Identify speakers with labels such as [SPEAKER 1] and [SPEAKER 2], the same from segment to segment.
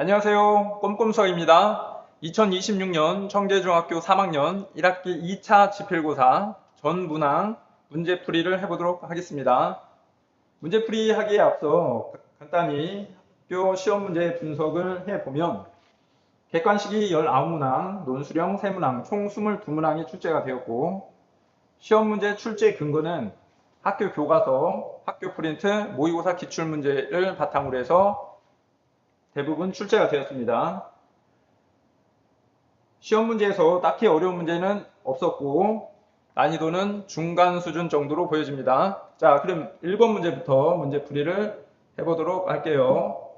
[SPEAKER 1] 안녕하세요. 꼼꼼서입니다. 2026년 청계중학교 3학년 1학기 2차 지필고사 전문항 문제풀이를 해보도록 하겠습니다. 문제풀이 하기에 앞서 간단히 학교 시험 문제 분석을 해보면 객관식이 19문항, 논술형 3문항, 총 22문항이 출제가 되었고 시험 문제 출제 근거는 학교 교과서, 학교 프린트, 모의고사 기출문제를 바탕으로 해서 대부분 출제가 되었습니다. 시험 문제에서 딱히 어려운 문제는 없었고 난이도는 중간 수준 정도로 보여집니다. 자, 그럼 1번 문제부터 문제풀이를 해보도록 할게요.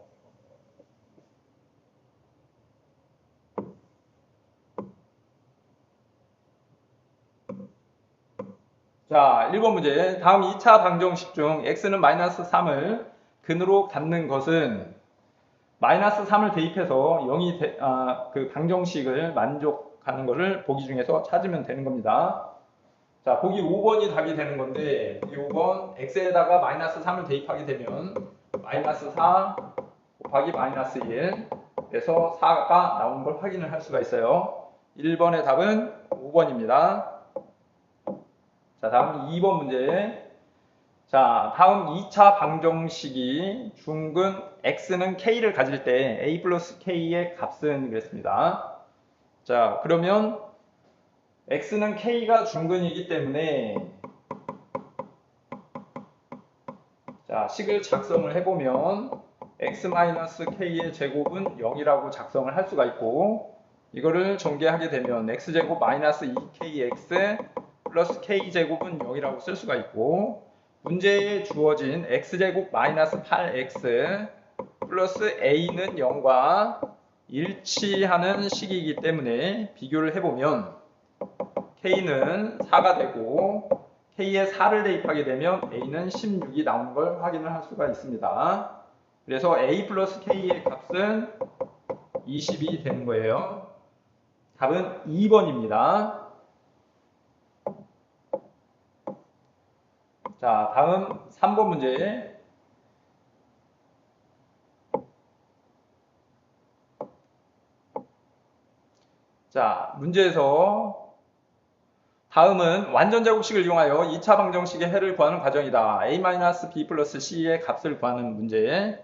[SPEAKER 1] 자, 1번 문제. 다음 2차 방정식 중 x는 마이너스 3을 근으로 갖는 것은 마이너스 3을 대입해서 0이 그 방정식을 만족하는 것을 보기 중에서 찾으면 되는 겁니다. 자, 보기 5번이 답이 되는 건데 보기 5번 x에다가 마이너스 3을 대입하게 되면 마이너스 4 곱하기 마이너스 1 그래서 4가 나오는 걸 확인을 할 수가 있어요. 1번의 답은 5번입니다. 자, 다음 2번 문제. 자, 다음 2차 방정식이 중근 x는 k를 가질 때 a 플러스 k의 값은 그랬습니다. 자, 그러면 x는 k가 중근이기 때문에 자, 식을 작성을 해보면 x-k의 제곱은 0이라고 작성을 할 수가 있고 이거를 전개하게 되면 x제곱 마이너스 2kx 플러스 k제곱은 0이라고 쓸 수가 있고 문제에 주어진 x제곱 마이너스 8x 플러스 a는 0과 일치하는 식이기 때문에 비교를 해보면 k는 4가 되고 k에 4를 대입하게 되면 a는 16이 나오는 걸 확인을 할 수가 있습니다. 그래서 a 플러스 k의 값은 20이 되는 거예요. 답은 2번입니다. 자, 다음 3번 문제. 자, 문제에서 다음은 완전제곱식을 이용하여 2차 방정식의 해를 구하는 과정이다. a-b 플러스 c의 값을 구하는 문제.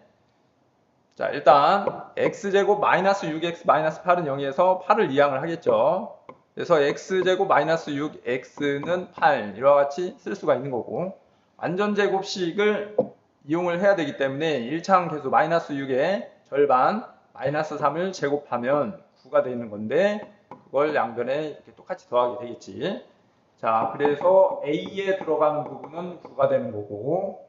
[SPEAKER 1] 자, 일단 x제곱 마이너스 6x 마이너스 8은 0에서 8을 이항을 하겠죠. 그래서 x제곱 마이너스 6x는 8 이와 같이 쓸 수가 있는 거고 완전제곱식을 이용을 해야 되기 때문에 1차항 계수 마이너스 6의 절반 마이너스 3을 제곱하면 9가 되는 건데 그걸 양변에 이렇게 똑같이 더하게 되겠지. 자, 그래서 a에 들어가는 부분은 9가 되는 거고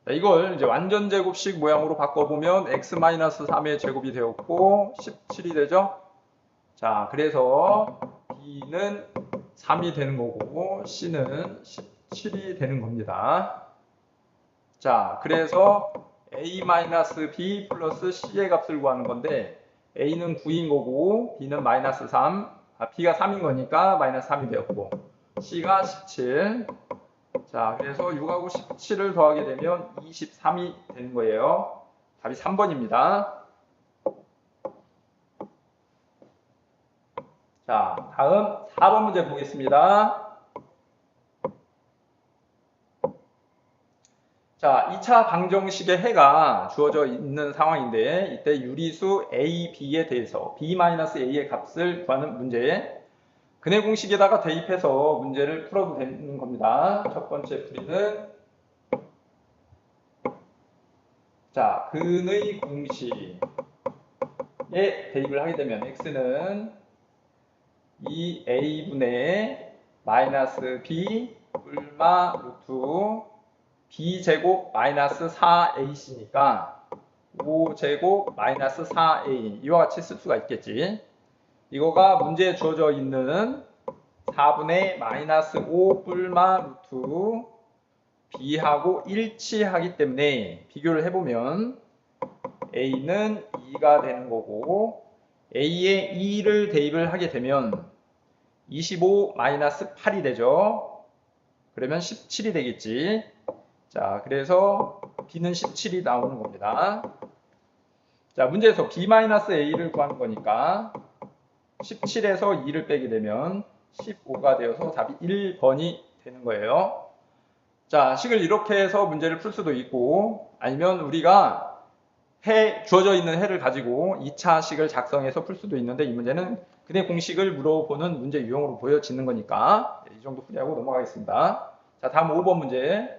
[SPEAKER 1] 자, 이걸 이제 완전 제곱식 모양으로 바꿔보면 x-3의 제곱이 되었고 17이 되죠. 자, 그래서 b는 3이 되는 거고 c는 17이 되는 겁니다. 자, 그래서 a-b 플러스 c의 값을 구하는 건데 a는 9인 거고 b는 마이너스 3, b가 3인 거니까 마이너스 3이 되었고 c가 17. 자, 그래서 6하고 17을 더하게 되면 23이 되는 거예요. 답이 3번입니다. 자, 다음 4번 문제 보겠습니다. 자, 2차 방정식의 해가 주어져 있는 상황인데 이때 유리수 a, b에 대해서 b-a의 값을 구하는 문제 근해 공식에다가 대입해서 문제를 풀어도 되는 겁니다. 첫 번째 풀이는 자, 근의 공식에 대입을 하게 되면 x는 2a분의 마이너스 b 뿔마 루트 b제곱 마이너스 4ac니까 5제곱 마이너스 4a 이와 같이 쓸 수가 있겠지. 이거가 문제에 주어져 있는 4분의 마이너스 5 뿔마 루트 b하고 일치하기 때문에 비교를 해보면 a는 2가 되는 거고 a에 2를 대입을 하게 되면 25 마이너스 8이 되죠. 그러면 17이 되겠지. 자, 그래서 b는 17이 나오는 겁니다. 자, 문제에서 b-a를 구하는 거니까 17에서 2를 빼게 되면 15가 되어서 답이 1번이 되는 거예요. 자, 식을 이렇게 해서 문제를 풀 수도 있고, 아니면 우리가 주어져 있는 해를 가지고 2차 식을 작성해서 풀 수도 있는데, 이 문제는 근의 공식을 물어보는 문제 유형으로 보여지는 거니까 이 정도 풀이하고 넘어가겠습니다. 자, 다음 5번 문제.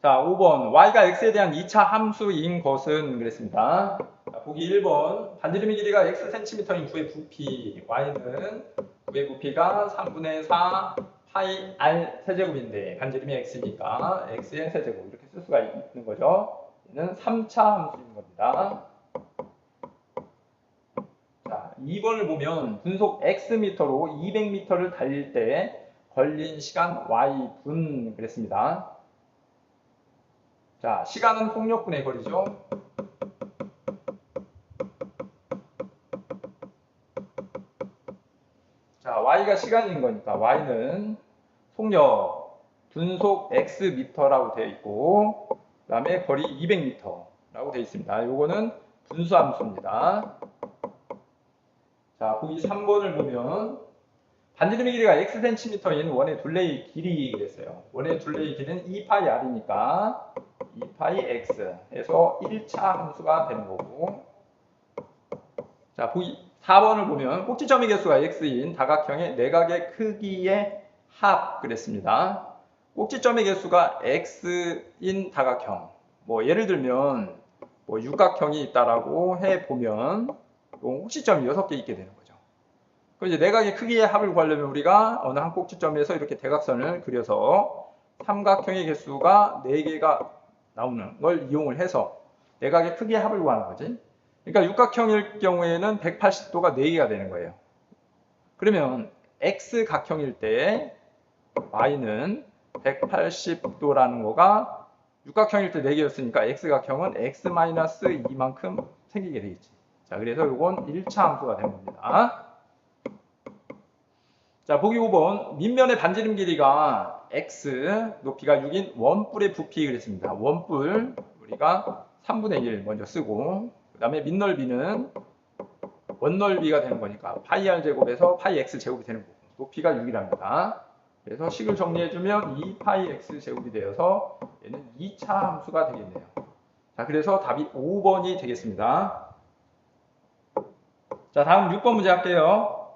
[SPEAKER 1] 자, 5번. y가 x에 대한 2차 함수인 것은 그랬습니다. 자, 보기 1번. 반지름의 길이가 x cm인 구의 부피. y는 구의 부피가 3분의 4 파이 r 세제곱인데 반지름이 x니까 x의 세제곱 이렇게 쓸 수가 있는 거죠. 얘는 3차 함수인 겁니다. 자, 2번을 보면 분속 xm로 200m를 달릴 때 걸린 시간 y분 그랬습니다. 자, 시간은 속력분의 거리죠. 자, y가 시간인 거니까 y는 속력 분속 xm라고 되어 있고, 그 다음에 거리 200m라고 되어 있습니다. 요거는 분수함수입니다. 자, 보기 3번을 보면 반지름의 길이가 xcm인 원의 둘레의 길이 그랬어요. 원의 둘레의 길이는 2파이 r이니까 2파이 x 해서 1차 함수가 되는 거고, 자, 보기 4번을 보면 꼭지점의 개수가 x인 다각형의 내각의 크기의 합 그랬습니다. 꼭지점의 개수가 x인 다각형, 뭐 예를 들면 뭐 육각형이 있다라고 해보면 꼭지점이 6개 있게 되는 거죠. 그럼 이제 내각의 크기의 합을 구하려면 우리가 어느 한 꼭지점에서 이렇게 대각선을 그려서 삼각형의 개수가 4개가 나오는 걸 이용을 해서 내각의 크기의 합을 구하는 거지. 그러니까 육각형일 경우에는 180도가 4개가 되는 거예요. 그러면 x각형일 때 y는 180도라는 거가 육각형일 때 4개였으니까 x각형은 x-2만큼 생기게 되겠지. 자, 그래서 이건 1차 함수가 되는 겁니다. 자, 보기 5번. 밑면의 반지름 길이가 x, 높이가 6인 원뿔의 부피 그랬습니다. 원뿔 우리가 3분의 1 먼저 쓰고, 그 다음에 밑넓이는 원넓이가 되는 거니까 파이 r 제곱에서 파이 x 제곱이 되는 거고, 높이가 6이랍니다. 그래서 식을 정리해주면 2파이 x 제곱이 되어서 얘는 2차 함수가 되겠네요. 자, 그래서 답이 5번이 되겠습니다. 자, 다음 6번 문제 할게요.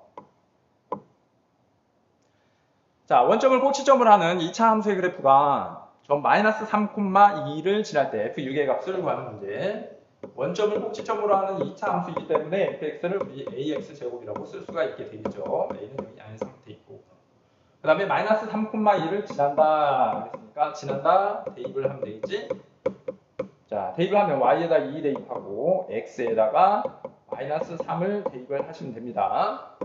[SPEAKER 1] 자, 원점을 꼭지점을 하는 2차 함수의 그래프가 점 마이너스 3,2를 지날 때 f6의 값을 구하는 문제. 원점을 꼭지점으로 하는 2차 함수이기 때문에 fx를 우리 ax제곱이라고 쓸 수가 있게 되겠죠. a는 여기 안에 상태 있고. 그 다음에 마이너스 3,2를 지난다 그랬으니까 지난다 대입을 하면 되겠지. 자, 대입을 하면 y에다 2 대입하고 x에다가 마이너스 3을 대입을 하시면 됩니다.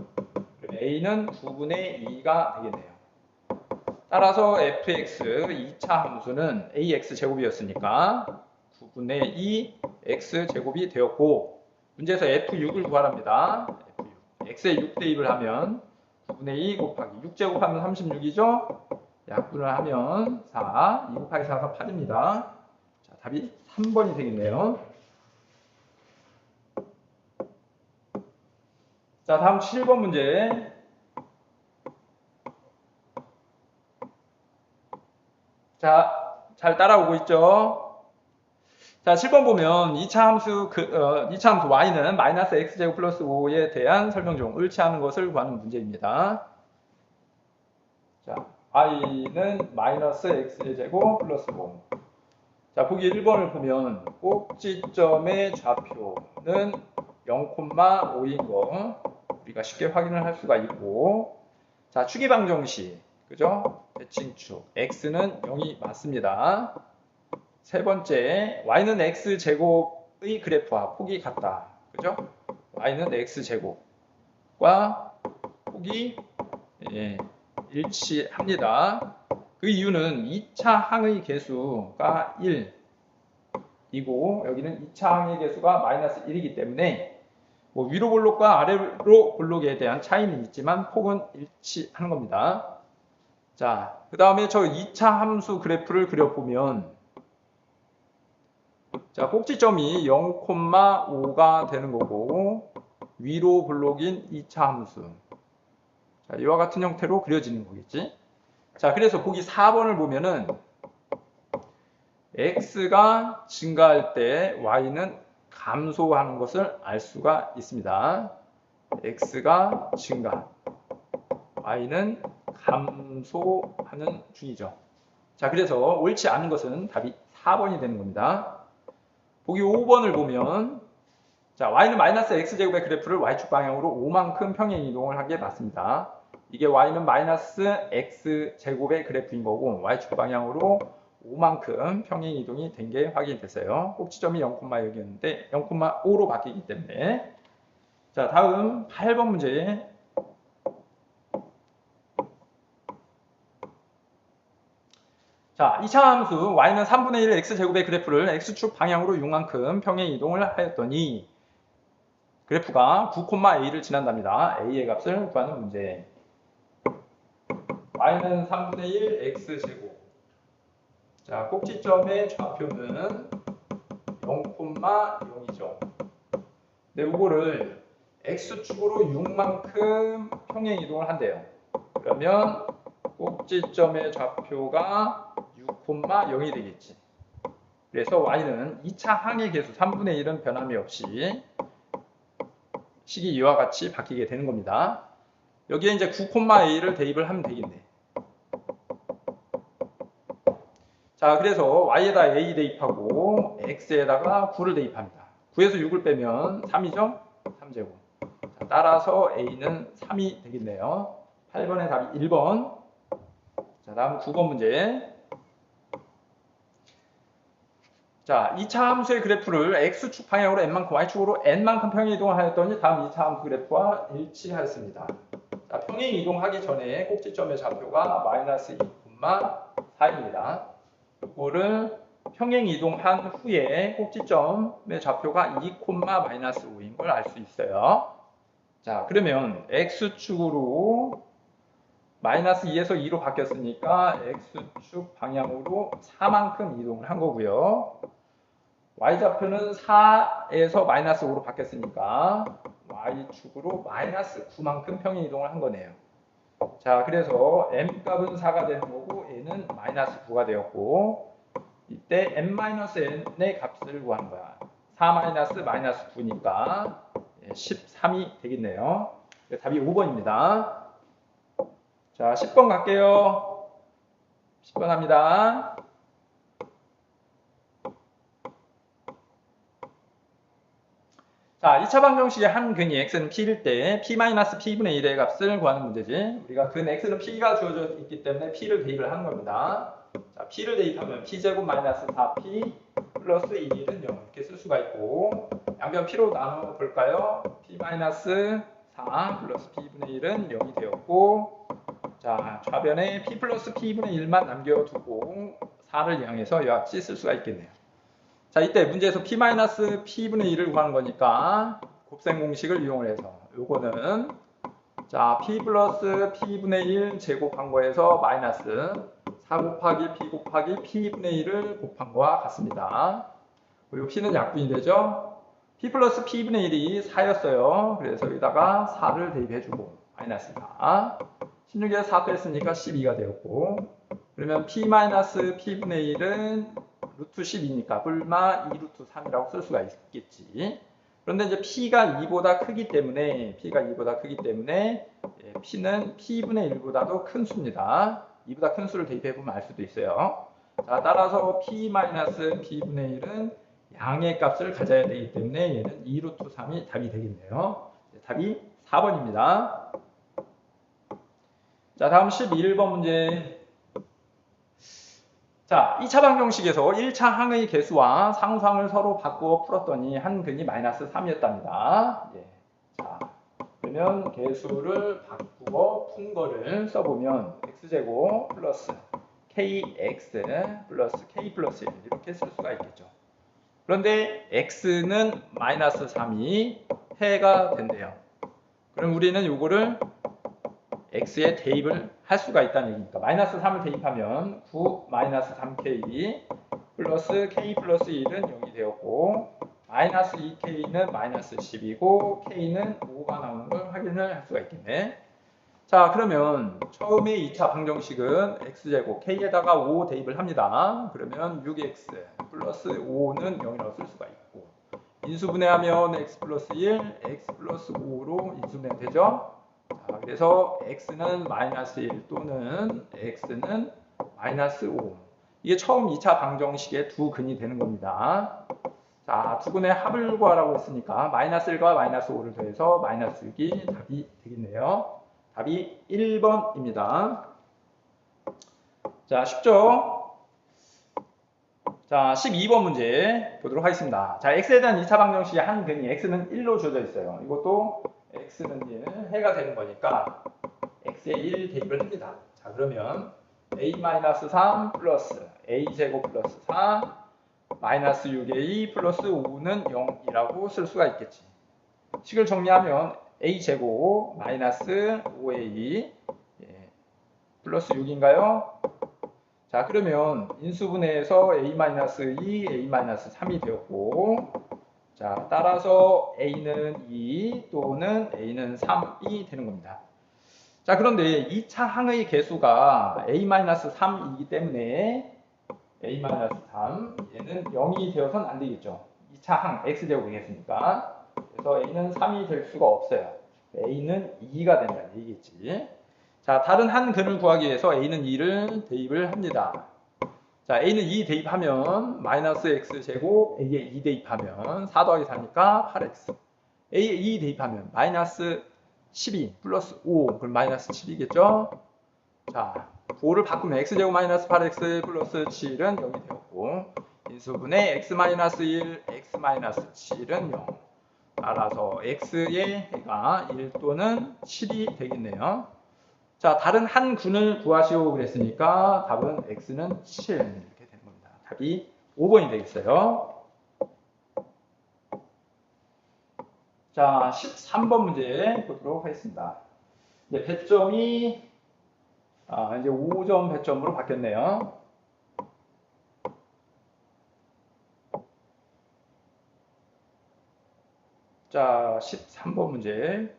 [SPEAKER 1] 그럼 a는 9분의 2가 되겠네요. 따라서 fx 2차 함수는 ax 제곱이었으니까 9분의 2 x 제곱이 되었고, 문제에서 f6을 구하랍니다. f6. x에 6 대입을 하면 9분의 2 곱하기 6 제곱하면 36이죠. 약분을 하면 4, 2 곱하기 4가 8입니다. 자, 답이 3번이 되겠네요. 자, 다음 7번 문제. 자, 잘 따라오고 있죠? 자, 7번 보면 2차 함수, 2차 함수 y는 마이너스 x제곱 플러스 5에 대한 설명 중 옳지 않은 것을 구하는 문제입니다. 자, y는 마이너스 x제곱 플러스 5. 자, 보기 1번을 보면 꼭지점의 좌표는 0,5인 거 우리가 쉽게 확인을 할 수가 있고, 자, 추기방정식, 그죠? 대칭축, x는 0이 맞습니다. 세 번째, y는 x제곱의 그래프와 폭이 같다. 그죠? y는 x제곱과 폭이 일치합니다. 그 이유는 2차 항의 개수가 1이고 여기는 2차 항의 개수가 마이너스 1이기 때문에 뭐 위로 볼록과 아래로 볼록에 대한 차이는 있지만 폭은 일치하는 겁니다. 자, 그 다음에 저 2차 함수 그래프를 그려보면 자, 꼭지점이 0,5가 되는 거고 위로 블록인 2차 함수. 자, 이와 같은 형태로 그려지는 거겠지. 자, 그래서 보기 4번을 보면은 x가 증가할 때 y는 감소하는 것을 알 수가 있습니다. x가 증가, y는 감소하는 중이죠. 자, 그래서 옳지 않은 것은 답이 4번이 되는 겁니다. 보기 5번을 보면 자, y는 마이너스 x제곱의 그래프를 y축 방향으로 5만큼 평행 이동을 하게 맞습니다. 이게 y는 마이너스 x제곱의 그래프인 거고 y축 방향으로 5만큼 평행 이동이 된 게 확인됐어요. 꼭지점이 0,6이었는데 0,5로 바뀌기 때문에. 자, 다음 8번 문제. 자, 2차 함수 y는 3분의 1 x제곱의 그래프를 x축 방향으로 6만큼 평행 이동을 하였더니 그래프가 9,a를 지난답니다. a의 값을 구하는 문제. y는 3분의 1 x제곱. 자, 꼭지점의 좌표는 0,0이죠. 근데 이거를 x축으로 6만큼 평행 이동을 한대요. 그러면 꼭지점의 좌표가 6,0이 되겠지. 그래서 y는 2차 항의 계수 3분의 1은 변함이 없이 식이 이와 같이 바뀌게 되는 겁니다. 여기에 이제 9,a를 대입을 하면 되겠네. 자, 그래서 y에다 a 대입하고 x에다가 9를 대입합니다. 9에서 6을 빼면 3이죠? 3제곱. 자, 따라서 a는 3이 되겠네요. 8번의 답이 1번. 자, 다음 9번 문제. 자, 2차 함수의 그래프를 x축 방향으로 n만큼, y축으로 n만큼 평행 이동을 하였더니 다음 2차 함수 그래프와 일치하였습니다. 자, 평행 이동하기 전에 꼭지점의 좌표가 마이너스 2,4입니다. 이거를 평행 이동한 후에 꼭지점의 좌표가 2,-5인 걸 알 수 있어요. 자, 그러면 x축으로 마이너스 2에서 2로 바뀌었으니까 x축 방향으로 4만큼 이동을 한 거고요. y좌표는 4에서 마이너스 5로 바뀌었으니까 y축으로 마이너스 9만큼 평행 이동을 한 거네요. 자, 그래서 m 값은 4가 되는 거고 n은 마이너스 9가 되었고 이때 n-n의 값을 구하는 거야. 4 마이너스 9니까 13이 되겠네요. 답이 5번입니다. 자, 10번 갈게요. 10번 합니다. 자, 2차 방정식의 한 근이 x는 p일 때 p-p분의 1의 값을 구하는 문제지. 우리가 근 x는 p가 주어져 있기 때문에 p를 대입을 하는 겁니다. 자, p를 대입하면 p제곱 마이너스 4p 플러스 1은 0 이렇게 쓸 수가 있고 양변 p로 나눠 볼까요? p-4 플러스 p분의 1은 0이 되었고 자, 좌변에 p 플러스 p분의 1만 남겨두고 4를 향해서 이와 같이 쓸 수가 있겠네요. 자, 이때 문제에서 p-p분의 1을 구하는 거니까 곱셈 공식을 이용을 해서 요거는 자, p 플러스 p분의 1 제곱한 거에서 마이너스 4 곱하기 p 곱하기 p분의 1을 곱한 거와 같습니다. 그리고 p는 약분이 되죠. p 플러스 p분의 1이 4였어요. 그래서 여기다가 4를 대입해주고 마이너스 4 16에서 4 뺐으니까 12가 되었고 그러면 p-p분의 1은 루트 10이니까 불마 2 루트 3이라고 쓸 수가 있겠지. 그런데 이제 p가 2보다 크기 때문에 p는 p분의 1보다도 큰 수입니다. 2보다 큰 수를 대입해보면 알 수도 있어요. 자, 따라서 p-p분의 1은 양의 값을 가져야 되기 때문에 얘는 2 루트 3이 답이 되겠네요. 답이 4번입니다. 자, 다음 11번 문제. 자, 2차 방정식에서 1차 항의 개수와 상수항을 서로 바꾸어 풀었더니 한 근이 마이너스 3이었답니다. 예. 자, 그러면 개수를 바꾸어 푼 거를 써보면 x제곱 플러스 kx 플러스 k 플러스 1 이렇게 쓸 수가 있겠죠. 그런데 x는 마이너스 3이 해가 된대요. 그럼 우리는 요거를 x에 대입을 할 수가 있다는 얘기니까 마이너스 3을 대입하면 9 마이너스 3k 플러스 k 플러스 1은 0이 되었고 마이너스 2k는 마이너스 10이고 k는 5가 나오는 걸 확인을 할 수가 있겠네. 자, 그러면 처음에 2차 방정식은 x제곱 k에다가 5 대입을 합니다. 그러면 6x 플러스 5는 0이라고 쓸 수가 있고 인수분해하면 x 플러스 1, x 플러스 5로 인수분해 되죠. 자, 그래서 x는 마이너스 1 또는 x는 마이너스 5. 이게 처음 2차 방정식의 두 근이 되는 겁니다. 자, 두 근의 합을 구하라고 했으니까 마이너스 1과 마이너스 5를 더해서 마이너스 6이 답이 되겠네요. 답이 1번입니다. 자, 쉽죠? 자, 12번 문제 보도록 하겠습니다. 자, x에 대한 2차 방정식의 한 근이 x는 1로 주어져 있어요. 이것도 x는 1 해가 되는 거니까 x에 1 대입을 합니다. 자, 그러면 a-3 플러스 a제곱 플러스 4 마이너스 6a 플러스 5는 0이라고 쓸 수가 있겠지. 식을 정리하면 a제곱 마이너스 5a 플러스 6인가요? 자, 그러면 인수분해에서 a-2, a-3이 되었고 자, 따라서 a는 2 또는 a는 3이 되는 겁니다. 자, 그런데 2차 항의 개수가 a-3이기 때문에 a-3 얘는 0이 되어서는 안 되겠죠. 2차 항 x제곱이겠습니까? 그래서 a는 3이 될 수가 없어요. a는 2가 된다는 얘기겠지. 자, 다른 한 근을 구하기 위해서 a는 2를 대입을 합니다. 자, a는 2 대입하면 마이너스 x제곱, a에 2 대입하면 4 더하기 4니까 8x. a에 2 대입하면 마이너스 12 플러스 5, 그럼 마이너스 7이겠죠? 자, 5를 바꾸면 x제곱 마이너스 8x 플러스 7은 0이 되었고 인수분해 x 마이너스 1, x 마이너스 7은 0. 따라서 x의 해가 1 또는 7이 되겠네요. 자, 다른 한 군을 구하시오 그랬으니까 답은 x는 7 이렇게 되는 겁니다. 답이 5번이 되겠어요. 자, 13번 문제 보도록 하겠습니다. 이제 배점이 이제 5점 배점으로 바뀌었네요. 자, 13번 문제.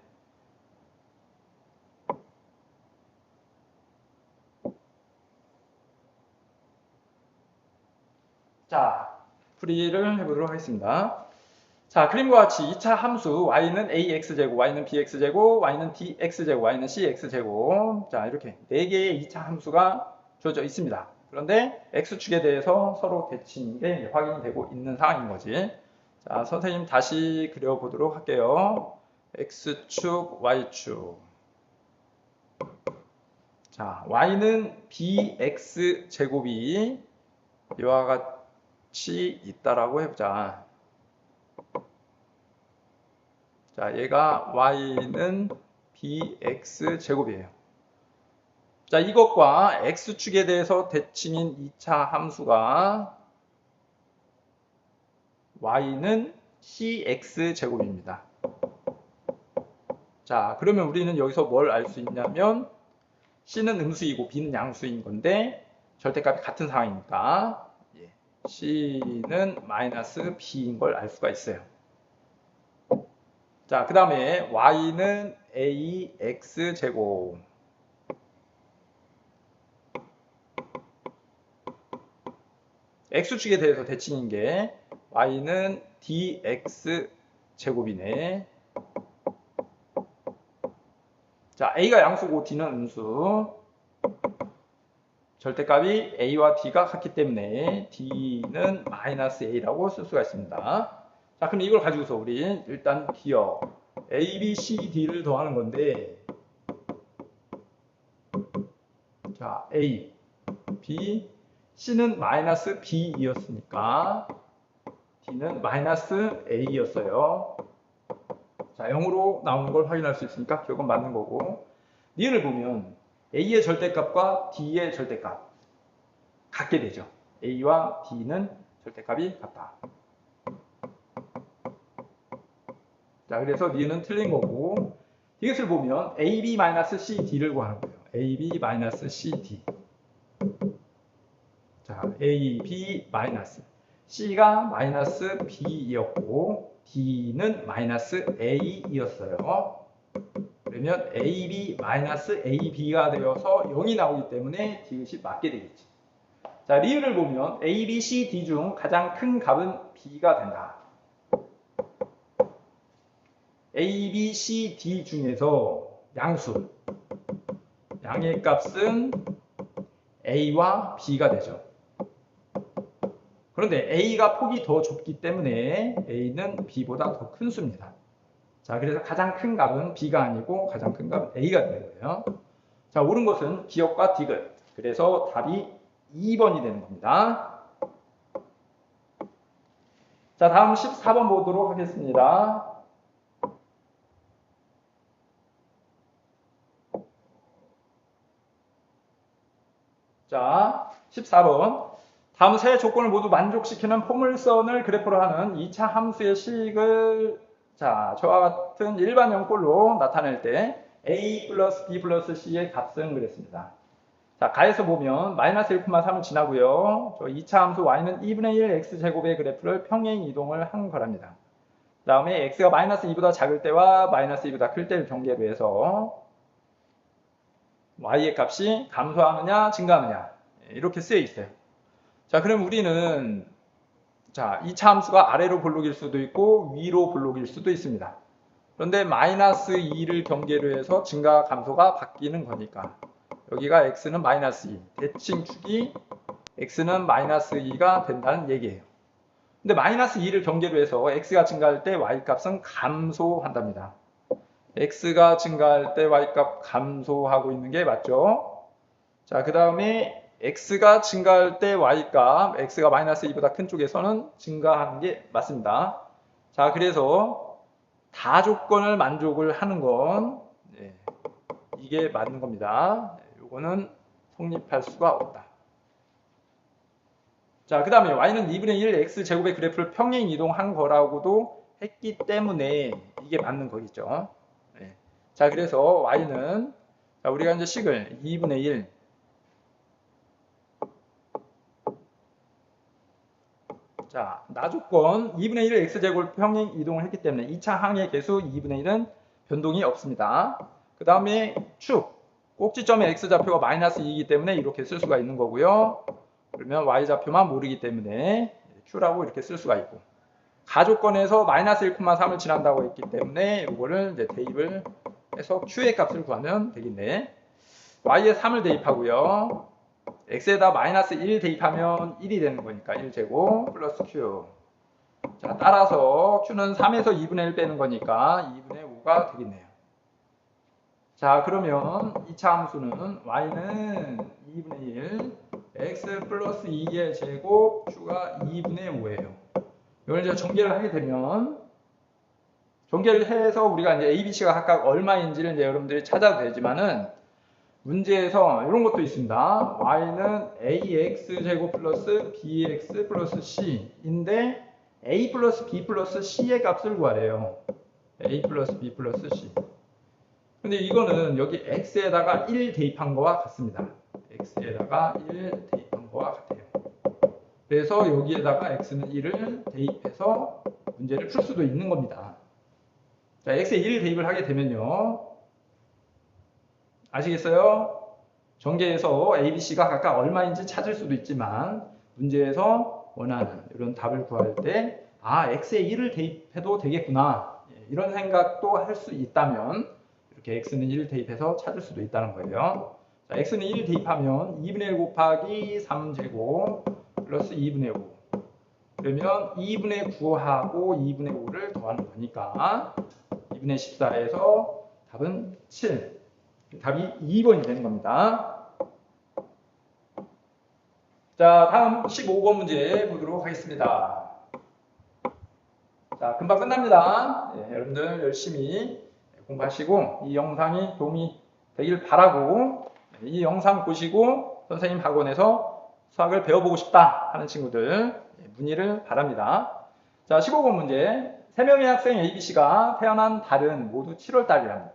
[SPEAKER 1] 자, 풀이를 해보도록 하겠습니다. 자, 그림과 같이 2차 함수 y는 ax제곱, y는 bx제곱, y는 dx제곱, y는 cx제곱. 자, 이렇게 4개의 2차 함수가 주어져 있습니다. 그런데 x축에 대해서 서로 대칭인 게 확인이 되고 있는 상황인 거지. 자, 선생님 다시 그려보도록 할게요. x축, y축. 자, y는 bx제곱이 이와 같이 있다라고 해보자. 자, 얘가 y는 bx제곱이에요. 자, 이것과 x축에 대해서 대칭인 2차 함수가 y는 cx제곱입니다. 자, 그러면 우리는 여기서 뭘 알 수 있냐면 c는 음수이고 b는 양수인 건데 절대값이 같은 상황이니까 c는 마이너스 b인 걸 알 수가 있어요. 자, 그 다음에 y는 ax제곱. x축에 대해서 대칭인 게 y는 dx제곱이네. 자, a가 양수고 d는 음수. 절대값이 a와 d가 같기 때문에 d는 마이너스 a라고 쓸 수가 있습니다. 자, 그럼 이걸 가지고서 우리 일단 기억 a, b, c, d를 더하는 건데 자, a, b, c는 마이너스 b이었으니까 d는 마이너스 a였어요. 자, 0으로 나오는 걸 확인할 수 있으니까 기억은 맞는 거고 니은을 보면 a의 절대값과 d의 절대값 같게 되죠. a와 d는 절대값이 같다. 자, 그래서 니은은 틀린 거고 이것을 보면 AB-CD를 구하는 거예요. AB-CD. 자, AB 마이너스. C가 마이너스 B이었고, D는 마이너스 A이었어요. 그러면 AB 마이너스 AB가 되어서 0이 나오기 때문에 디귿이 맞게 되겠지. 자, 리을을 보면 A, B, C, D 중 가장 큰 값은 B가 된다. A, B, C, D 중에서 양수, 양의 값은 A와 B가 되죠. 그런데 A가 폭이 더 좁기 때문에 A는 B보다 더 큰 수입니다. 자, 그래서 가장 큰 값은 B가 아니고 가장 큰 값은 A가 되는 거예요. 자, 옳은 것은 기억과 디귿. 그래서 답이 2번이 되는 겁니다. 자, 다음 14번 보도록 하겠습니다. 자, 14번. 다음 세 조건을 모두 만족시키는 포물선을 그래프로 하는 2차 함수의 식을 자, 저와 같은 일반 영꼴로 나타낼 때 A 플러스 B 플러스 C의 값은 그랬습니다. 자, 가에서 보면 마이너스 1,3을 지나고요. 저 2차 함수 y는 2분의 1 x제곱의 그래프를 평행 이동을 한 거랍니다. 그 다음에 x가 마이너스 2보다 작을 때와 마이너스 2보다 클 때를 경계로 해서 y의 값이 감소하느냐 증가하느냐 이렇게 쓰여 있어요. 자, 그럼 우리는 자, 2차 함수가 아래로 볼록일 수도 있고 위로 볼록일 수도 있습니다. 그런데 마이너스 2를 경계로 해서 증가 감소가 바뀌는 거니까 여기가 x는 마이너스 2, 대칭축이 x는 마이너스 2가 된다는 얘기예요. 근데 마이너스 2를 경계로 해서 x가 증가할 때 y값은 감소한답니다. x가 증가할 때 y값 감소하고 있는 게 맞죠? 자, 그 다음에 x가 증가할 때 y값, x가 마이너스 2보다 큰 쪽에서는 증가하는 게 맞습니다. 자, 그래서 다 조건을 만족을 하는 건 이게 맞는 겁니다. 요거는 성립할 수가 없다. 자, 그 다음에 y는 2분의 1 x제곱의 그래프를 평행 이동한 거라고도 했기 때문에 이게 맞는 거겠죠. 자, 그래서 y는 자, 우리가 이제 식을 2분의 1 자, 나조건 2분의 1 x제곱을 평행 이동을 했기 때문에 2차 항의 개수 2분의 1은 변동이 없습니다. 그 다음에 축 꼭지점의 x좌표가 마이너스 2이기 때문에 이렇게 쓸 수가 있는 거고요. 그러면 y좌표만 모르기 때문에 q라고 이렇게 쓸 수가 있고 가조건에서 마이너스 1,3을 지난다고 했기 때문에 이거를 이제 대입을 해서 q의 값을 구하면 되겠네. y에 3을 대입하고요. x에다 마이너스 1 대입하면 1이 되는 거니까 1제곱 플러스 q. 자, 따라서 q는 3에서 2분의 1 빼는 거니까 2분의 5가 되겠네요. 자, 그러면 2차 함수는 y는 2분의 1 x 플러스 2의 제곱 q가 2분의 5예요. 이걸 이제 전개를 하게 되면 전개를 해서 우리가 이제 a, b, c가 각각 얼마인지를 이제 여러분들이 찾아도 되지만은 문제에서 이런 것도 있습니다. y는 ax 제곱 플러스 bx 플러스 c인데 a 플러스 b 플러스 c의 값을 구하래요. a 플러스 b 플러스 c. 근데 이거는 여기 x에다가 1 대입한 거와 같습니다. x에다가 1 대입한 거와 같아요. 그래서 여기에다가 x는 1을 대입해서 문제를 풀 수도 있는 겁니다. 자, x에 1을 대입을 하게 되면요. 아시겠어요? 전개에서 A, B, C가 각각 얼마인지 찾을 수도 있지만 문제에서 원하는 이런 답을 구할 때 아, x에 1을 대입해도 되겠구나 이런 생각도 할 수 있다면 이렇게 x는 1을 대입해서 찾을 수도 있다는 거예요. 자, x는 1을 대입하면 2분의 1 곱하기 3제곱 플러스 2분의 5 그러면 2분의 9하고 2분의 5를 더하는 거니까 2분의 14에서 답은 7 답이 2번이 되는 겁니다. 자, 다음 15번 문제 보도록 하겠습니다. 자, 금방 끝납니다. 여러분들 열심히 공부하시고 이 영상이 도움이 되길 바라고 이 영상 보시고 선생님 학원에서 수학을 배워보고 싶다 하는 친구들 문의를 바랍니다. 자, 15번 문제 3명의 학생 ABC가 태어난 달은 모두 7월 달이랍니다.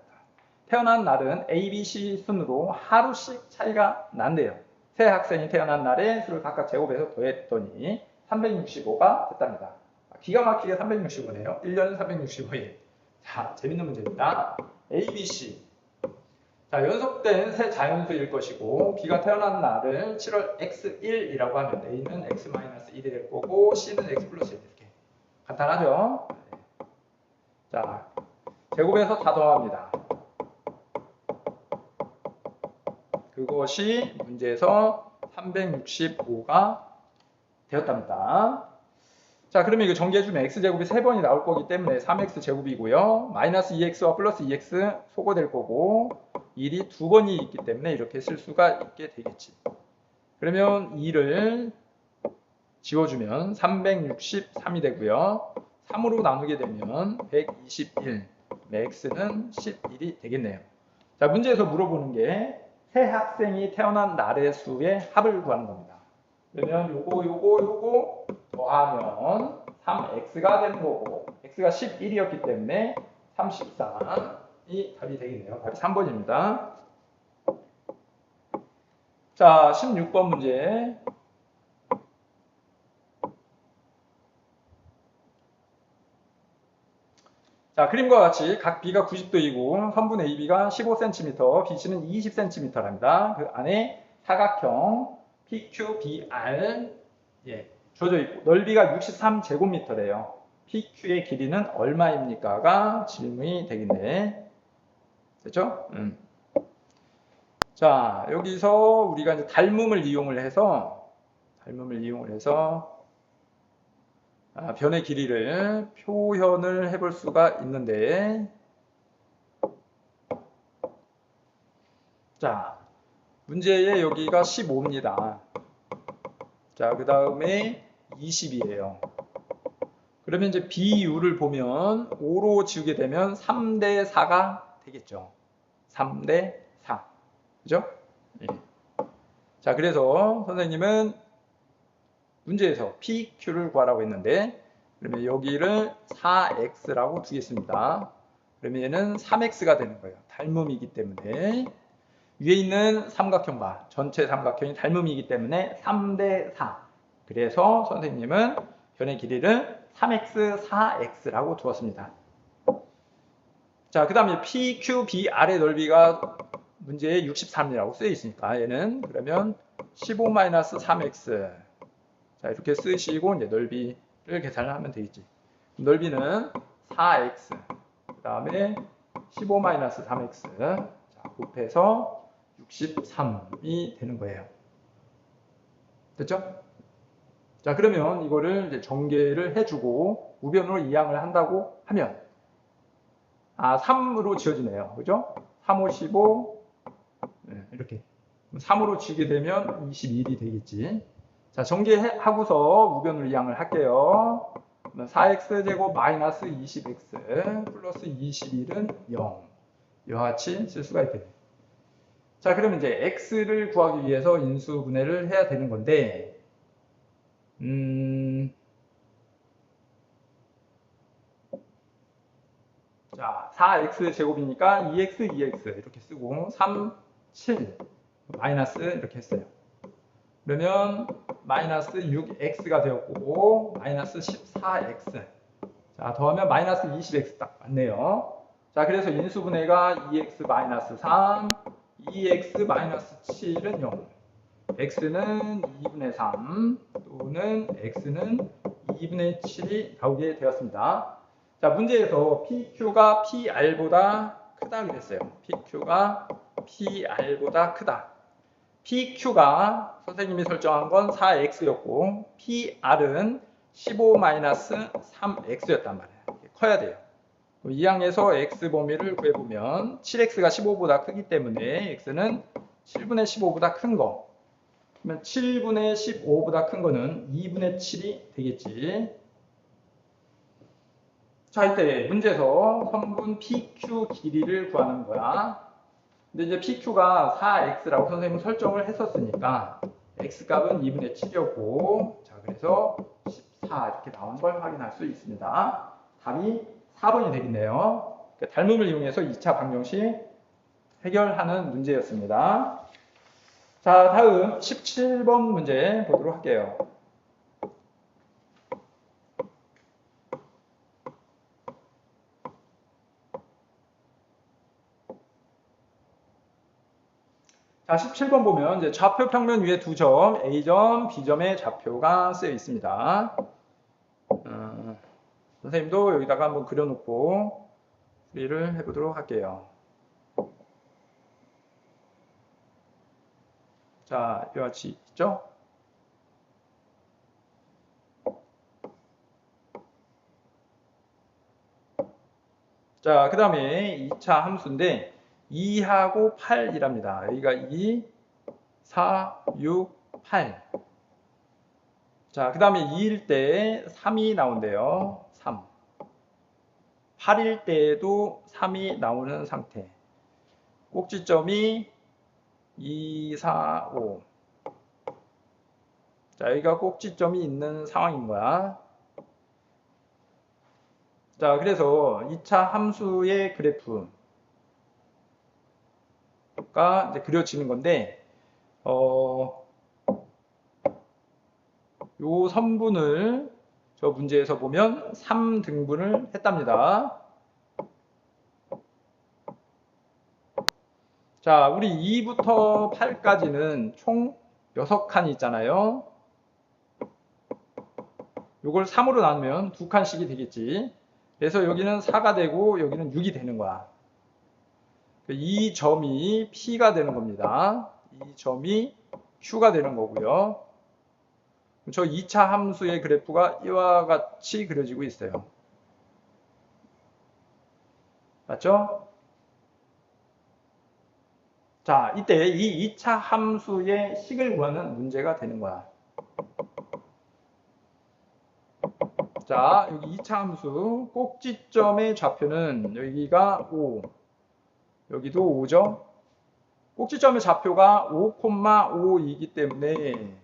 [SPEAKER 1] 태어난 날은 A, B, C 순으로 하루씩 차이가 난대요. 세 학생이 태어난 날에 수를 각각 제곱해서 더했더니 365가 됐답니다. 기가 막히게 365네요. 1년 365일. 자, 재밌는 문제입니다. A, B, C. 자, 연속된 세 자연수일 것이고 B가 태어난 날을 7월 X1이라고 하면 A는 X-1이 될 거고 C는 X 플러스 1 이렇게. 간단하죠? 자, 제곱해서 다 더합니다. 그것이 문제에서 365가 되었답니다. 자, 그러면 이거 전개해주면 x제곱이 3번이 나올 거기 때문에 3x제곱이고요. 마이너스 2x와 플러스 2x 소거될 거고 1이 2번이 있기 때문에 이렇게 쓸 수가 있게 되겠지. 그러면 2를 지워주면 363이 되고요. 3으로 나누게 되면 121, x는 11이 되겠네요. 자, 문제에서 물어보는 게 세 학생이 태어난 날의 수의 합을 구하는 겁니다. 그러면 요거 더하면 3x가 되는 거고 x가 11이었기 때문에 33이 답이 되겠네요. 답이 3번입니다. 자, 16번 문제. 자, 그림과 같이 각 B가 90도이고 선분 AB가 15cm, BC는 20cm랍니다. 그 안에 사각형 PQBR 주어져 있고 넓이가 63제곱미터래요. PQ의 길이는 얼마입니까가 질문이 되겠네. 됐죠? 자, 여기서 우리가 이제 닮음을 이용을 해서 변의 길이를 표현을 해볼 수가 있는데, 자, 문제의 여기가 15입니다. 자, 그 다음에 20이에요. 그러면 이제 비율을 보면 5로 지우게 되면 3대 4가 되겠죠. 3대 4. 그죠? 예. 자, 그래서 선생님은 문제에서 PQ를 구하라고 했는데, 그러면 여기를 4X라고 두겠습니다. 그러면 얘는 3X가 되는 거예요. 닮음이기 때문에. 위에 있는 삼각형 봐. 전체 삼각형이 닮음이기 때문에 3대 4. 그래서 선생님은 변의 길이를 3X, 4X라고 두었습니다. 자, 그 다음에 PQBR의 넓이가 문제에 63이라고 쓰여 있으니까 얘는 그러면 15-3X. 자, 이렇게 쓰시고 이제 넓이를 계산을 하면 되겠지. 넓이는 4x, 그 다음에 15-3x, 자, 곱해서 63이 되는 거예요. 됐죠? 자, 그러면 이거를 이제 전개를 해주고 우변으로 이항을 한다고 하면 3으로 지어지네요. 그죠? 3, 5, 15 이렇게 3으로 지게 되면 21이 되겠지. 자, 전개하고서 우변을 이항을 할게요. 4x제곱 마이너스 20x 플러스 21은 0. 이와 같이 쓸 수가 있겠네요. 자, 그러면 이제 x를 구하기 위해서 인수분해를 해야 되는 건데, 자, 4x제곱이니까 2x, 2x 이렇게 쓰고 3, 7 마이너스 이렇게 했어요. 그러면 마이너스 6x가 되었고 마이너스 14x, 자, 더하면 마이너스 20x 딱 맞네요. 자, 그래서 인수분해가 2x 마이너스 3, 2x 마이너스 7은 0, x는 2분의 3 또는 x는 2분의 7이 나오게 되었습니다. 자, 문제에서 PQ가 PR보다 크다 그랬어요. PQ가 PR보다 크다. PQ가 선생님이 설정한 건 4x였고 PR은 15-3x였단 말이에요. 커야 돼요. 이 항에서 x 범위를 구해보면 7x가 15보다 크기 때문에 x는 7분의 15보다 큰 거. 그러면 7분의 15보다 큰 거는 2분의 7이 되겠지. 자, 이때 문제에서 선분 PQ 길이를 구하는 거야. 근데 이제 PQ가 4x라고 선생님은 설정을 했었으니까 x값은 2분의 7이었고, 자, 그래서 14 이렇게 나온 걸 확인할 수 있습니다. 답이 4번이 되겠네요. 그러니까 닮음을 이용해서 2차 방정식 해결하는 문제였습니다. 자, 다음 17번 문제 보도록 할게요. 자, 17번 보면 이제 좌표 평면 위에 두 점, A점, B점의 좌표가 쓰여 있습니다. 선생님도 여기다가 한번 그려놓고 수리를 해보도록 할게요. 자, 이와 같이 있죠? 자, 그 다음에 2차 함수인데 2하고 8이랍니다. 여기가 2, 4, 6, 8. 자, 그 다음에 2일 때 3이 나온대요. 3. 8일 때에도 3이 나오는 상태. 꼭지점이 2, 4, 5. 자, 여기가 꼭지점이 있는 상황인 거야. 자, 그래서 2차 함수의 그래프가 이제 그려지는 건데, 요 선분을 저 문제에서 보면 3등분을 했답니다. 자, 우리 2부터 8까지는 총 6칸이 있잖아요. 요걸 3으로 나누면 2칸씩이 되겠지. 그래서 여기는 4가 되고 여기는 6이 되는 거야. 이 점이 P가 되는 겁니다. 이 점이 Q가 되는 거고요. 저 2차 함수의 그래프가 이와 같이 그려지고 있어요. 맞죠? 자, 이때 이 2차 함수의 식을 구하는 문제가 되는 거야. 자, 여기 2차 함수 꼭지점의 좌표는 여기가 5, 여기도 5죠? 꼭지점의 좌표가 5,5이기 때문에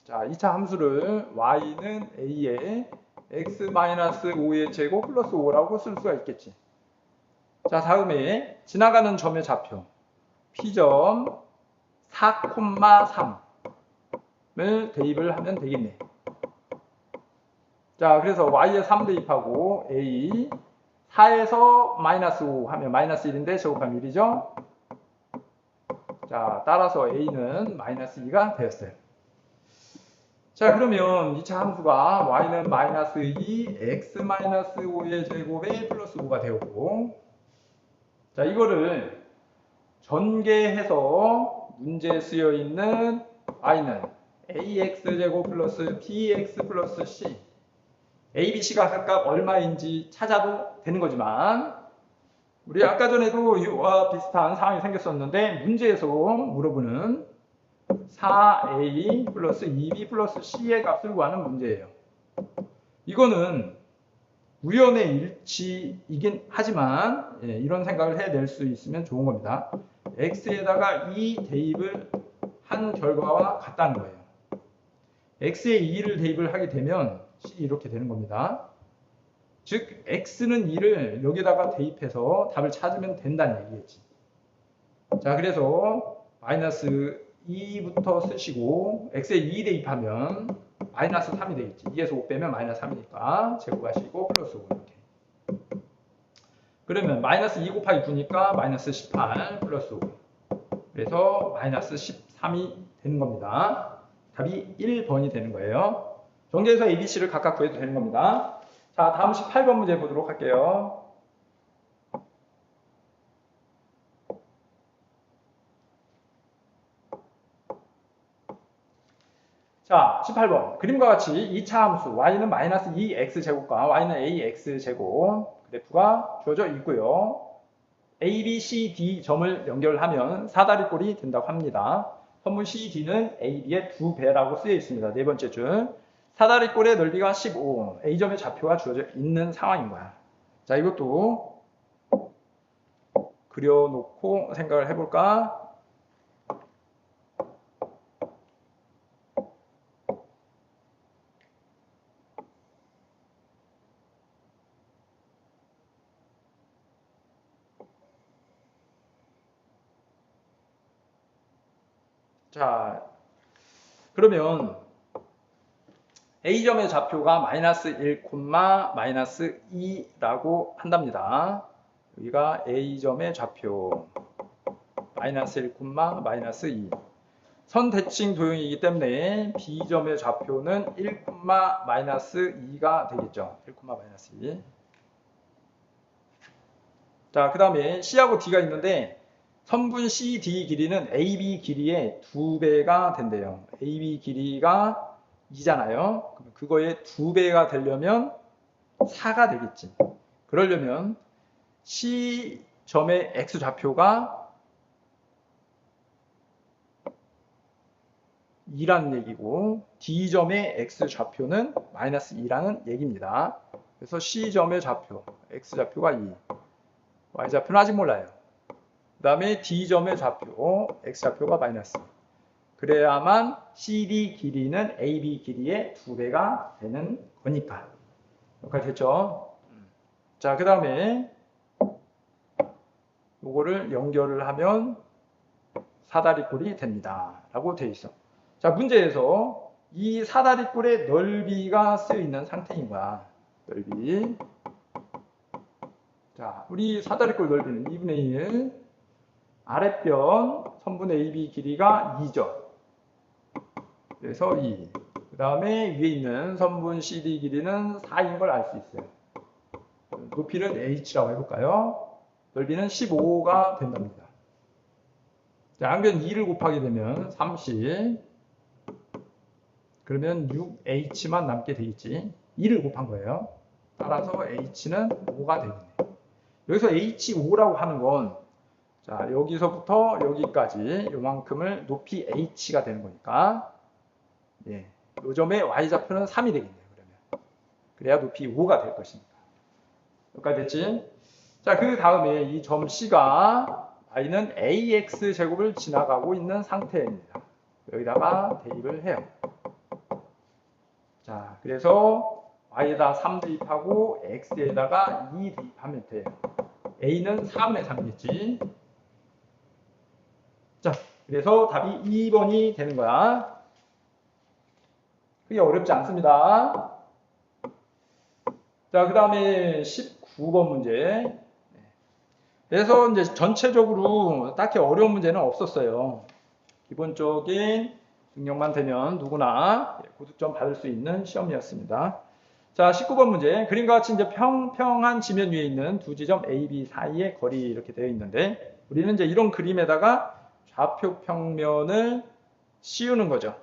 [SPEAKER 1] 자, 2차 함수를 y는 a에 x-5의 제곱 플러스 5라고 쓸 수가 있겠지. 자, 다음에 지나가는 점의 좌표 p점 4,3을 대입을 하면 되겠네. 자, 그래서 y에 3 대입하고 a 4에서 마이너스 5 하면 마이너스 1인데 제곱하면 1이죠. 자, 따라서 a는 마이너스 2가 되었어요. 자, 그러면 2차 함수가 y는 마이너스 2, x-5의 제곱에 플러스 5가 되었고, 자, 이거를 전개해서 문제에 쓰여 있는 y는 ax제곱 플러스 bx 플러스 c, a, b, c가 각각 얼마인지 찾아도 되는 거지만, 우리 아까 전에도 이와 비슷한 상황이 생겼었는데, 문제에서 물어보는 4a 플러스 2b 플러스 c의 값을 구하는 문제예요. 이거는 우연의 일치이긴 하지만 이런 생각을 해낼 수 있으면 좋은 겁니다. x에다가 2 대입을 한 결과와 같다는 거예요. x에 2를 대입을 하게 되면 c 이렇게 되는 겁니다. 즉 x는 2를 여기다가 대입해서 답을 찾으면 된다는 얘기겠지. 자, 그래서 마이너스 2부터 쓰시고 x에 2 대입하면 마이너스 3이 되겠지. 2에서 5 빼면 마이너스 3이니까 제곱하시고 플러스 5 이렇게. 그러면 마이너스 2 곱하기 9니까 마이너스 18 플러스 5. 그래서 마이너스 13이 되는 겁니다. 답이 1번이 되는 거예요. 정리해서 A, B, C를 각각 구해도 되는 겁니다. 자, 다음 18번 문제 보도록 할게요. 자, 18번. 그림과 같이 2차 함수 y는 마이너스 2x제곱과 y는 ax제곱 그래프가 주어져 있고요. A, B, C, D 점을 연결하면 사다리꼴이 된다고 합니다. 선분 C, D는 A, B의 2배라고 쓰여 있습니다. 네 번째 줄. 사다리꼴의 넓이가 15, A점의 좌표가 주어져 있는 상황인 거야. 자, 이것도 그려놓고 생각을 해볼까? 자, 그러면 A점의 좌표가 마이너스 1, 마이너스 2라고 한답니다. 여기가 A점의 좌표 마이너스 1, 마이너스 2. 선 대칭 도형이기 때문에 B점의 좌표는 1, 마이너스 2가 되겠죠. 1, 마이너스 2. 자, 그 다음에 C하고 D가 있는데 선분 CD 길이는 AB 길이의 2배가 된대요. AB 길이가 2잖아요. 그럼 그거의 2배가 되려면 4가 되겠지. 그러려면 C점의 X좌표가 2라는 얘기고 D점의 X좌표는 마이너스 2라는 얘기입니다. 그래서 C점의 좌표, X좌표가 2, Y좌표는 아직 몰라요. 그 다음에 D점의 좌표, X좌표가 마이너스 2. 그래야만 CD 길이는 AB 길이의 2배가 되는 거니까. 여기까지 됐죠? 자, 그 다음에 요거를 연결을 하면 사다리꼴이 됩니다. 라고 되어 있어. 자, 문제에서 이 사다리꼴의 넓이가 쓰여 있는 상태인 거야. 넓이. 자, 우리 사다리꼴 넓이는 2분의 1. 아랫변 선분 AB 길이가 2죠. 그래서 2. 그 다음에 위에 있는 선분 CD 길이는 4인 걸 알 수 있어요. 높이를 H라고 해볼까요? 넓이는 15가 된답니다. 자, 양변 2를 곱하게 되면 30. 그러면 6H만 남게 되겠지. 2를 곱한 거예요. 따라서 H는 5가 되겠네. 여기서 H5라고 하는 건 자, 여기서부터 여기까지 요만큼을 높이 H가 되는 거니까 예, 요 점의 Y좌표는 3이 되겠네요. 그러면 그래야 높이 5가 될 것이니까. 여기까지 됐지? 자, 그 다음에 이 점 C가 Y는 AX 제곱을 지나가고 있는 상태입니다. 여기다가 대입을 해요. 자, 그래서 Y에다 3 대입하고 X에다가 2 대입하면 돼요. A는 4분의 3이겠지. 자, 그래서 답이 2번이 되는 거야. 그게 어렵지 않습니다. 자, 그 다음에 19번 문제. 그래서 이제 전체적으로 딱히 어려운 문제는 없었어요. 기본적인 능력만 되면 누구나 고득점 받을 수 있는 시험이었습니다. 자, 19번 문제. 그림과 같이 이제 평평한 지면 위에 있는 두 지점 A, B 사이의 거리 이렇게 되어 있는데 우리는 이제 이런 그림에다가 좌표 평면을 씌우는 거죠.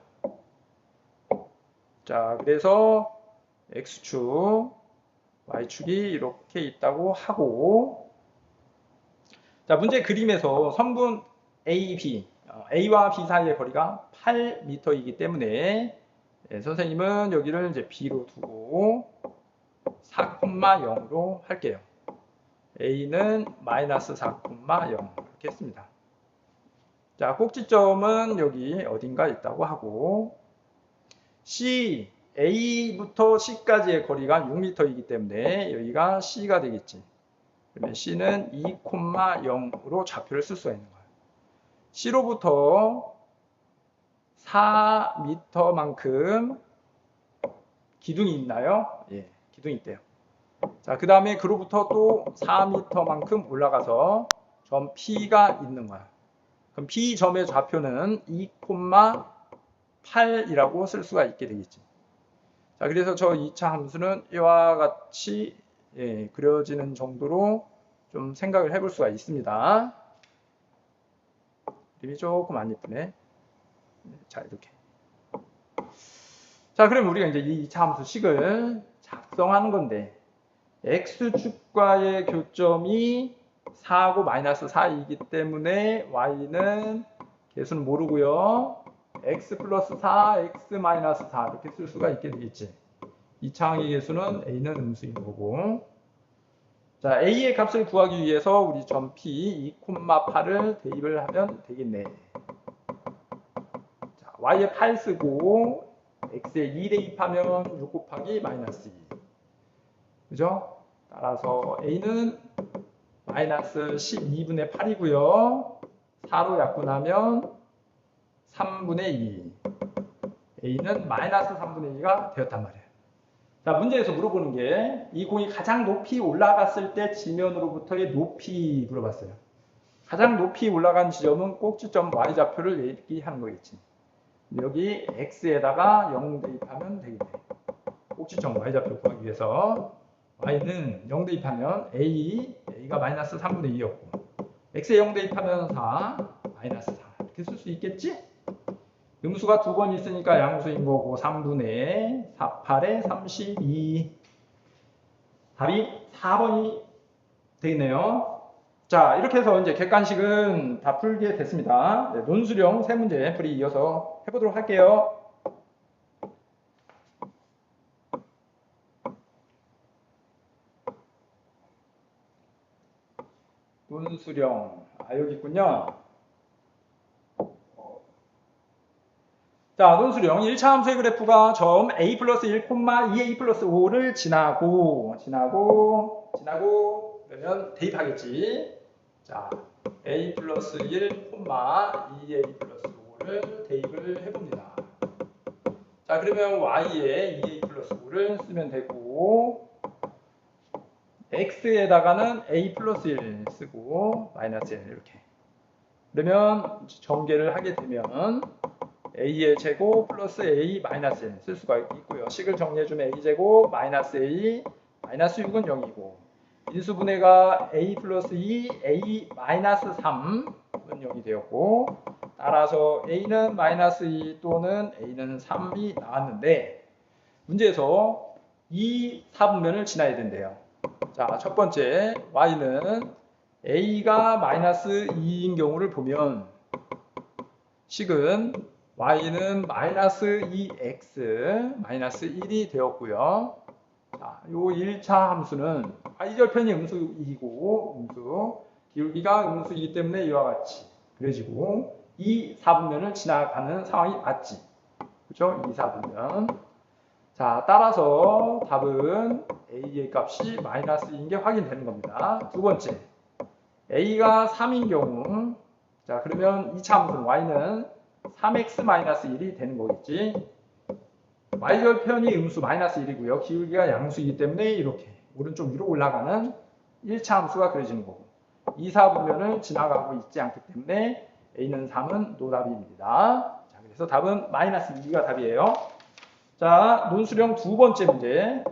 [SPEAKER 1] 자, 그래서 X축, Y축이 이렇게 있다고 하고 자, 문제 그림에서 선분 A, B, A와 B 사이의 거리가 8m이기 때문에 선생님은 여기를 이제 B로 두고 4,0로 할게요. A는 마이너스 4,0 이렇게 했습니다. 자, 꼭지점은 여기 어딘가 있다고 하고 C, A부터 C까지의 거리가 6m이기 때문에 여기가 C가 되겠지. 그러면 C는 2,0으로 좌표를 쓸 수가 있는 거예요. C로부터 4m만큼 기둥이 있나요? 예, 기둥이 있대요. 자, 그 다음에 그로부터 또 4m만큼 올라가서 점 P가 있는 거야. 그럼 P점의 좌표는 2,8이라고 쓸 수가 있게 되겠지. 자, 그래서 저 2차 함수는 이와 같이 그려지는 정도로 좀 생각을 해볼 수가 있습니다. 그림이 조금 안 예쁘네. 자, 이렇게. 자, 그럼 우리가 이제 이 2차 함수식을 작성하는 건데 X축과의 교점이 4하고 마이너스 4이기 때문에 Y는 개수는 모르고요. X 플러스 4, X 마이너스 4 이렇게 쓸 수가 있게 되겠지. 2차 항의 개수는 A는 음수인 거고 자, A의 값을 구하기 위해서 우리 점 P 2,8을 대입을 하면 되겠네. 자, Y에 8 쓰고 X에 2 대입하면 6 곱하기 마이너스 2. 그죠? 따라서 A는 마이너스 12분의 8이고요. 4로 약분하면 3분의 2. A는 마이너스 3분의 2가 되었단 말이에요. 자, 문제에서 물어보는 게 이 공이 가장 높이 올라갔을 때 지면으로부터의 높이 물어봤어요. 가장 높이 올라간 지점은 꼭지점 y좌표를 얘기하는 거겠지. 여기 x에다가 0 대입하면 되겠네. 꼭지점 y좌표 구하기 위해서 y는 0 대입하면 a가 마이너스 3분의 2였고 x에 0 대입하면 4, 마이너스 4 이렇게 쓸 수 있겠지? 음수가 두 번 있으니까 양수인 거고 3분의 8에 32 답이 4번이 되겠네요. 자, 이렇게 해서 이제 객관식은 다 풀게 됐습니다. 네, 논술형 세 문제 풀이 이어서 해보도록 할게요. 논술형, 여기 있군요. 자, 논술형 1차 함수의 그래프가 점 a 플러스 1, 2a 플러스 5를 지나고 그러면 대입하겠지. 자, a 플러스 1, 2a 플러스 5를 대입을 해봅니다. 자, 그러면 y에 2a 플러스 5를 쓰면 되고 x에다가는 a 플러스 1 쓰고 마이너스 1 이렇게. 그러면 전개를 하게 되면 a의 제곱 플러스 a 마이너스 1 쓸 수가 있고요. 식을 정리해주면 a 제곱 마이너스 a 마이너스 6은 0이고 인수분해가 a 플러스 2 a 마이너스 3은 0이 되었고 따라서 a는 마이너스 2 또는 a는 3이 나왔는데 문제에서 이 사분면을 지나야 된대요. 자, 첫 번째 y는 a가 마이너스 2인 경우를 보면 식은 y는 마이너스 2x 마이너스 1이 되었고요. 자, 요 1차 함수는 y절편이 음수이고 기울기가 음수이기 때문에 이와 같이 그려지고 이 사분면을 지나가는 상황이 맞지. 그렇죠? 이 사분면. 자, 따라서 답은 a의 값이 마이너스 2인 게 확인되는 겁니다. 두 번째, a가 3인 경우 자, 그러면 2차 함수는 y는 3x-1이 되는 거겠지. y절편이 음수 마이너스 1이고요. 기울기가 양수이기 때문에 이렇게 오른쪽 위로 올라가는 1차 함수가 그려지는 거고 2사분면을 지나가고 있지 않기 때문에 a는 3은 노답입니다. 자, 그래서 답은 마이너스 2가 답이에요. 자, 논술형 두 번째 문제.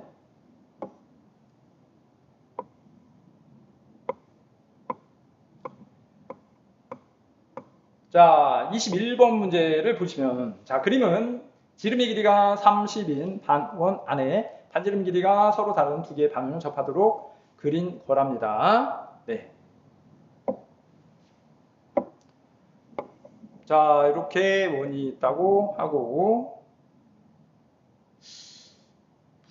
[SPEAKER 1] 자, 21번 문제를 보시면 자, 그림은 지름의 길이가 30인 반원 안에 반지름 길이가 서로 다른 두 개의 반원을 접하도록 그린 거랍니다. 네. 자, 이렇게 원이 있다고 하고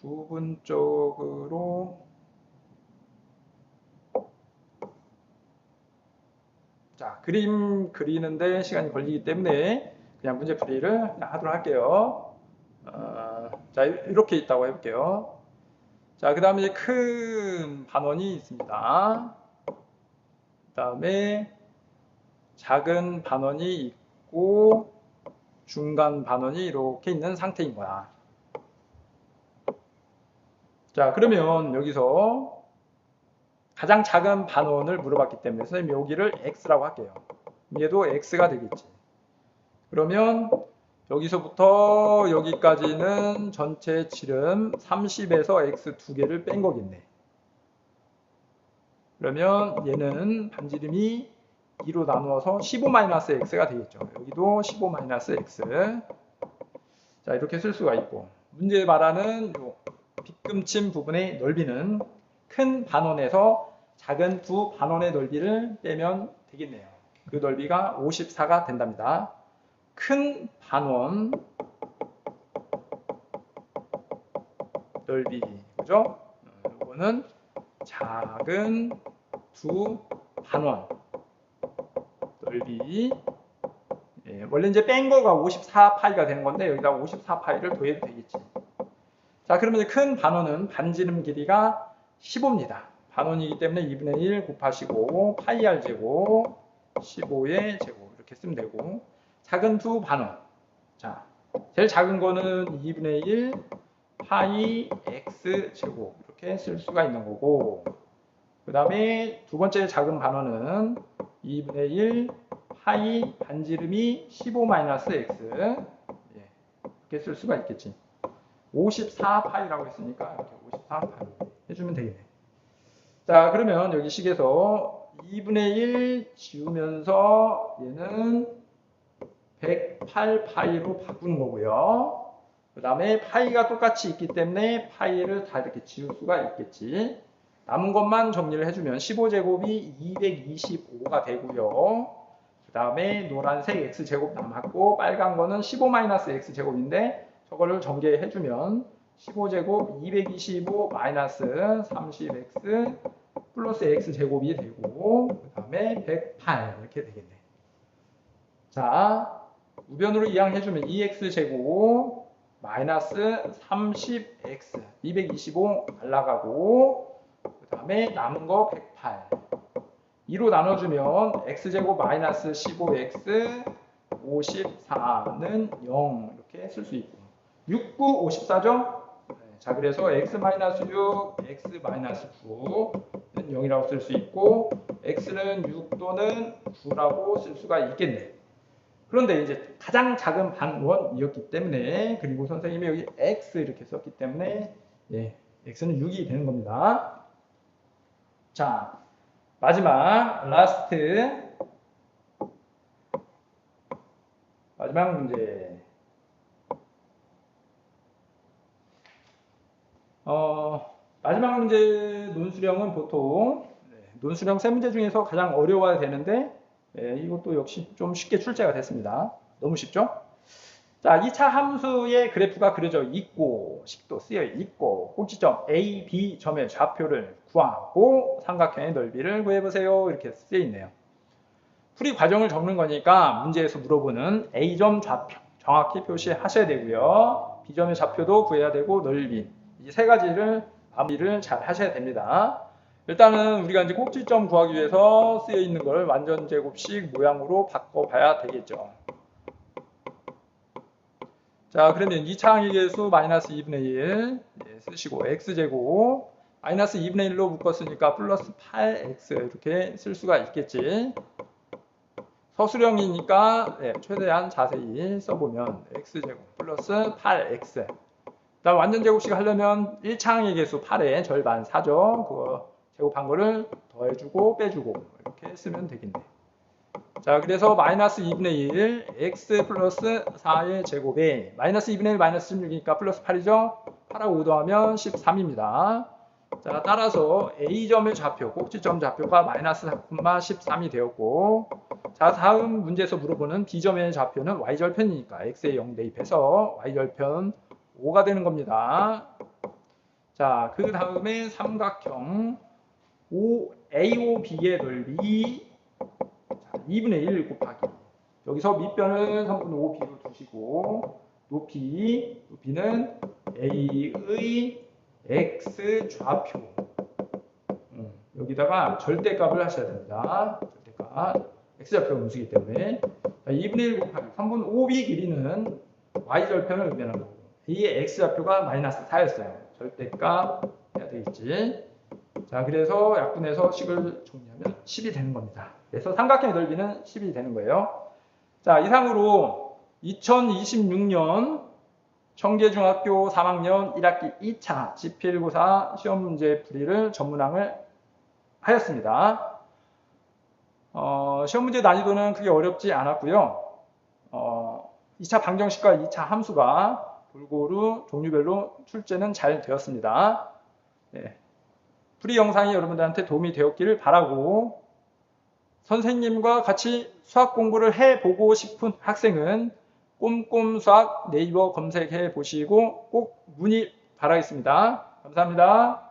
[SPEAKER 1] 부분적으로 자, 그림 그리는데 시간이 걸리기 때문에 그냥 문제풀이를 하도록 할게요. 자, 이렇게 있다고 해볼게요. 자, 그 다음에 큰 반원이 있습니다. 그 다음에 작은 반원이 있고 중간 반원이 이렇게 있는 상태인 거야. 자, 그러면 여기서 가장 작은 반원을 물어봤기 때문에 선생님이 여기를 x라고 할게요. 얘도 x가 되겠지. 그러면 여기서부터 여기까지는 전체 지름 30에서 x 두 개를 뺀 거겠네. 그러면 얘는 반지름이 2로 나누어서 15-x가 되겠죠. 여기도 15-x. 자, 이렇게 쓸 수가 있고 문제 말하는 요 빗금침 부분의 넓이는 큰 반원에서 작은 두 반원의 넓이를 빼면 되겠네요. 그 넓이가 54가 된답니다. 큰 반원 넓이, 그죠? 이거는 작은 두 반원 넓이. 예, 원래 이제 뺀 거가 54파이가 되는 건데 여기다 54파이를 더해도 되겠지. 자, 그러면 큰 반원은 반지름 길이가 15입니다. 반원이기 때문에 2분의 1 곱하시고 파이 r 제곱 15의 제곱 이렇게 쓰면 되고 작은 두 반원. 자, 제일 작은 거는 2분의 1 파이 x 제곱 이렇게 쓸 수가 있는 거고, 그 다음에 두 번째 작은 반원은 2분의 1 파이 반지름이 15-x 이렇게 쓸 수가 있겠지. 54파이라고 했으니까 이렇게 54파이 해주면 되겠네. 자, 그러면 여기 식에서 2분의 1 지우면서 얘는 108파이로 바꾸는 거고요. 그 다음에 파이가 똑같이 있기 때문에 파이를 다 이렇게 지울 수가 있겠지. 남은 것만 정리를 해주면 15제곱이 225가 되고요. 그 다음에 노란색 x제곱 남았고, 빨간 거는 15-x제곱인데 저거를 전개해주면 15제곱 225 30x 플러스 x제곱이 되고, 그 다음에 108 이렇게 되겠네. 자, 우변으로 이항해주면 2x제곱 마이너스 30x 225 날라가고, 그 다음에 남은 거 108 2로 나눠주면 x제곱 마이너스 15x 54는 0 이렇게 쓸 수 있고, 6, 9, 54죠? 자, 그래서 x-6, x-9는 0이라고 쓸 수 있고, x는 6 또는 9라고 쓸 수가 있겠네. 그런데 이제 가장 작은 반원이었기 때문에, 그리고 선생님이 여기 x 이렇게 썼기 때문에 x는 6이 되는 겁니다. 자, 마지막 마지막 문제. 마지막 문제 논수령은 보통 논수령 세 문제 중에서 가장 어려워야 되는데, 이것도 역시 좀 쉽게 출제가 됐습니다. 너무 쉽죠? 자, 2차 함수의 그래프가 그려져 있고, 식도 쓰여 있고, 꼭지점 A, B 점의 좌표를 구하고 삼각형의 넓이를 구해보세요. 이렇게 쓰여 있네요. 풀이 과정을 적는 거니까 문제에서 물어보는 A점 좌표 정확히 표시하셔야 되고요. B점의 좌표도 구해야 되고, 넓이, 이 세 가지를 마무리를 잘 하셔야 됩니다. 일단은 우리가 이제 꼭지점 구하기 위해서 쓰여 있는 걸 완전제곱식 모양으로 바꿔봐야 되겠죠. 자, 그러면 2차 항의계수 마이너스 2분의 1 쓰시고, x제곱 마이너스 2분의 1로 묶었으니까 플러스 8x 이렇게 쓸 수가 있겠지. 서술형이니까 최대한 자세히 써보면 x제곱 플러스 8x. 그다음 완전제곱식 하려면 1차 항의계수 8의 절반 4죠. 그거 제곱한 거를 더해주고 빼주고 이렇게 쓰면 되겠네. 자, 그래서 마이너스 2분의 1 x 플러스 4의 제곱에 마이너스 2분의 1 마이너스 16이니까 플러스 8이죠. 8하고 5 더하면 13입니다. 자, 따라서 A점의 좌표, 꼭지점 좌표가 마이너스 4,13이 되었고, 자, 다음 문제에서 물어보는 B점의 좌표는 Y절편이니까 X에 0 대입해서 Y절편 5가 되는 겁니다. 자, 그 다음에 삼각형 AOB의 넓이 2분의 1 곱하기, 여기서 밑변을 3분의 5b로 두시고, 높이는 A의 X 좌표, 여기다가 절대값을 하셔야 됩니다. 절대값, X좌표가 음수이기 때문에. 자, 2분의 1 곱하기 3분의 5b 길이는 Y절편을 의미하는 거고, A의 X좌표가 마이너스 4였어요. 절대값 해야 되겠지. 자, 그래서 약분해서 식을 정리하면 10이 되는 겁니다. 그래서 삼각형의 넓이는 10이 되는 거예요. 자, 이상으로 2026년 청계중학교 3학년 1학기 2차 지필고사 시험 문제 풀이를 전문항을 하였습니다. 시험 문제 난이도는 크게 어렵지 않았고요. 2차 방정식과 2차 함수가 골고루 종류별로 출제는 잘 되었습니다. 풀이 영상이 여러분들한테 도움이 되었기를 바라고, 선생님과 같이 수학 공부를 해보고 싶은 학생은 꼼꼼수학 네이버 검색해 보시고 꼭 문의 바라겠습니다. 감사합니다.